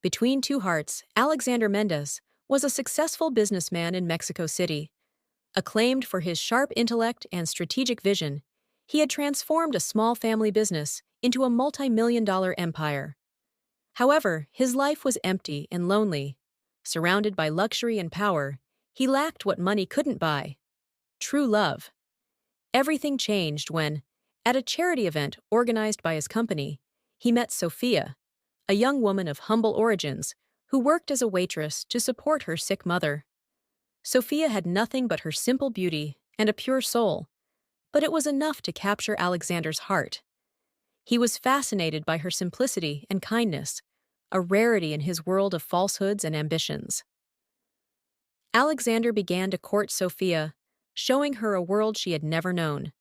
Between two hearts, Alexander Mendez was a successful businessman in Mexico City. Acclaimed for his sharp intellect and strategic vision, he had transformed a small family business into a multi-million-dollar empire. However, his life was empty and lonely. Surrounded by luxury and power, he lacked what money couldn't buy: true love. Everything changed when, at a charity event organized by his company, he met Sophia, a young woman of humble origins who worked as a waitress to support her sick mother. Sophia had nothing but her simple beauty and a pure soul, but it was enough to capture Alexander's heart. He was fascinated by her simplicity and kindness, a rarity in his world of falsehoods and ambitions. Alexander began to court Sophia, showing her a world she had never known: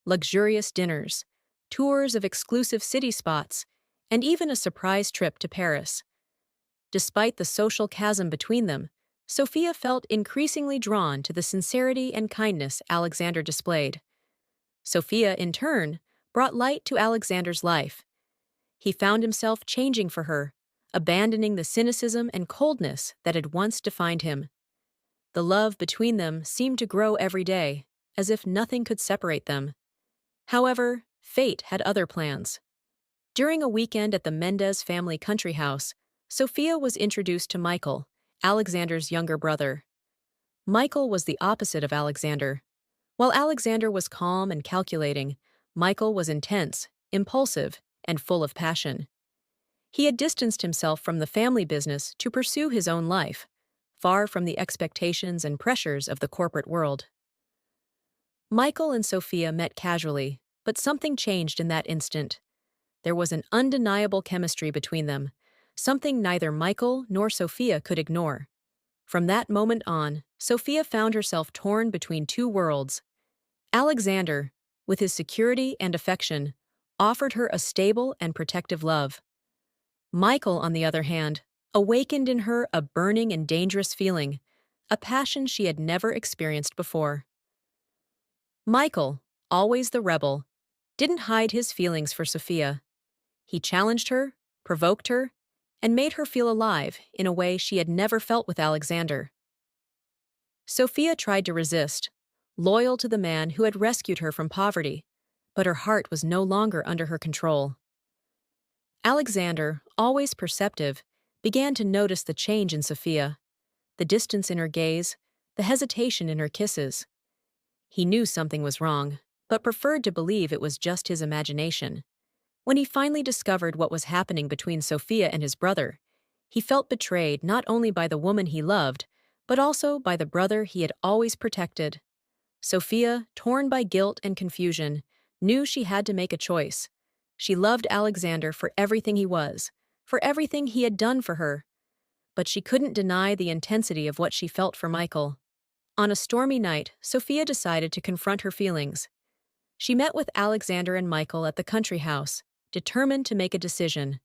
luxurious dinners, tours of exclusive city spots, and even a surprise trip to Paris. Despite the social chasm between them, Sophia felt increasingly drawn to the sincerity and kindness Alexander displayed. Sophia, in turn, brought light to Alexander's life. He found himself changing for her, abandoning the cynicism and coldness that had once defined him. The love between them seemed to grow every day, as if nothing could separate them. However, fate had other plans. During a weekend at the Mendez family country house, Sophia was introduced to Michael, Alexander's younger brother. Michael was the opposite of Alexander. While Alexander was calm and calculating, Michael was intense, impulsive, and full of passion. He had distanced himself from the family business to pursue his own life, far from the expectations and pressures of the corporate world. Michael and Sophia met casually, but something changed in that instant. There was an undeniable chemistry between them, something neither Michael nor Sophia could ignore. From that moment on, Sophia found herself torn between two worlds. Alexander, with his security and affection, offered her a stable and protective love. Michael, on the other hand, awakened in her a burning and dangerous feeling, a passion she had never experienced before. Michael, always the rebel, didn't hide his feelings for Sophia. He challenged her, provoked her, and made her feel alive in a way she had never felt with Alexander. Sophia tried to resist, loyal to the man who had rescued her from poverty, but her heart was no longer under her control. Alexander, always perceptive, began to notice the change in Sophia, the distance in her gaze, the hesitation in her kisses. He knew something was wrong, but preferred to believe it was just his imagination. When he finally discovered what was happening between Sophia and his brother, he felt betrayed not only by the woman he loved, but also by the brother he had always protected. Sophia, torn by guilt and confusion, knew she had to make a choice. She loved Alexander for everything he was, for everything he had done for her. But she couldn't deny the intensity of what she felt for Michael. On a stormy night, Sophia decided to confront her feelings. She met with Alexander and Michael at the country house, determined to make a decision.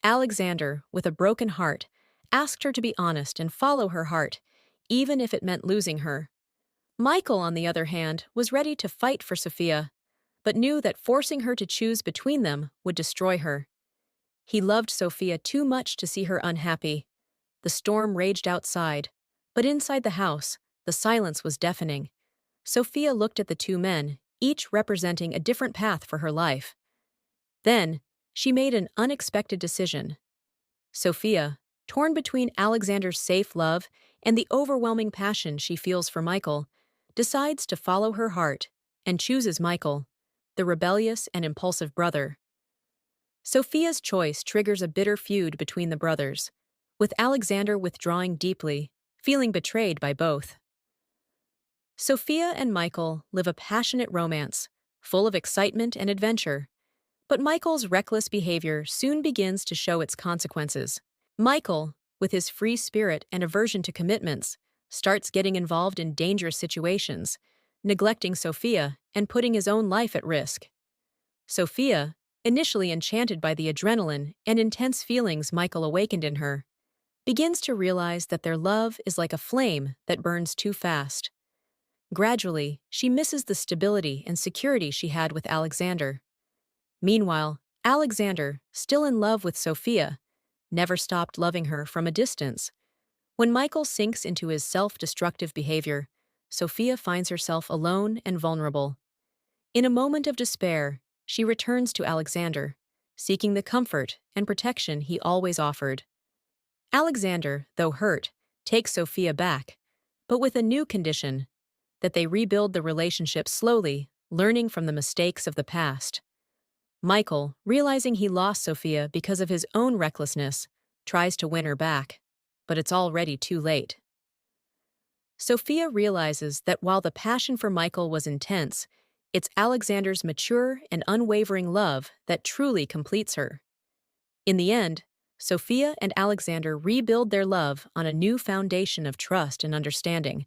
Alexander, with a broken heart, asked her to be honest and follow her heart, even if it meant losing her. Michael, on the other hand, was ready to fight for Sophia, but knew that forcing her to choose between them would destroy her. He loved Sophia too much to see her unhappy. The storm raged outside, but inside the house, the silence was deafening. Sophia looked at the two men, each representing a different path for her life. Then, she made an unexpected decision. Sophia, torn between Alexander's safe love and the overwhelming passion she feels for Michael, decides to follow her heart and chooses Michael, the rebellious and impulsive brother. Sophia's choice triggers a bitter feud between the brothers, with Alexander withdrawing deeply, feeling betrayed by both. Sophia and Michael live a passionate romance, full of excitement and adventure. But Michael's reckless behavior soon begins to show its consequences. Michael, with his free spirit and aversion to commitments, starts getting involved in dangerous situations, neglecting Sophia and putting his own life at risk. Sophia, initially enchanted by the adrenaline and intense feelings Michael awakened in her, begins to realize that their love is like a flame that burns too fast. Gradually, she misses the stability and security she had with Alexander. Meanwhile, Alexander, still in love with Sophia, never stopped loving her from a distance. When Michael sinks into his self-destructive behavior, Sophia finds herself alone and vulnerable. In a moment of despair, she returns to Alexander, seeking the comfort and protection he always offered. Alexander, though hurt, takes Sophia back, but with a new condition: that they rebuild the relationship slowly, learning from the mistakes of the past. Michael, realizing he lost Sophia because of his own recklessness, tries to win her back, but it's already too late. Sophia realizes that while the passion for Michael was intense, it's Alexander's mature and unwavering love that truly completes her. In the end, Sophia and Alexander rebuild their love on a new foundation of trust and understanding,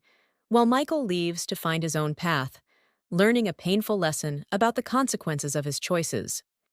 while Michael leaves to find his own path, learning a painful lesson about the consequences of his choices.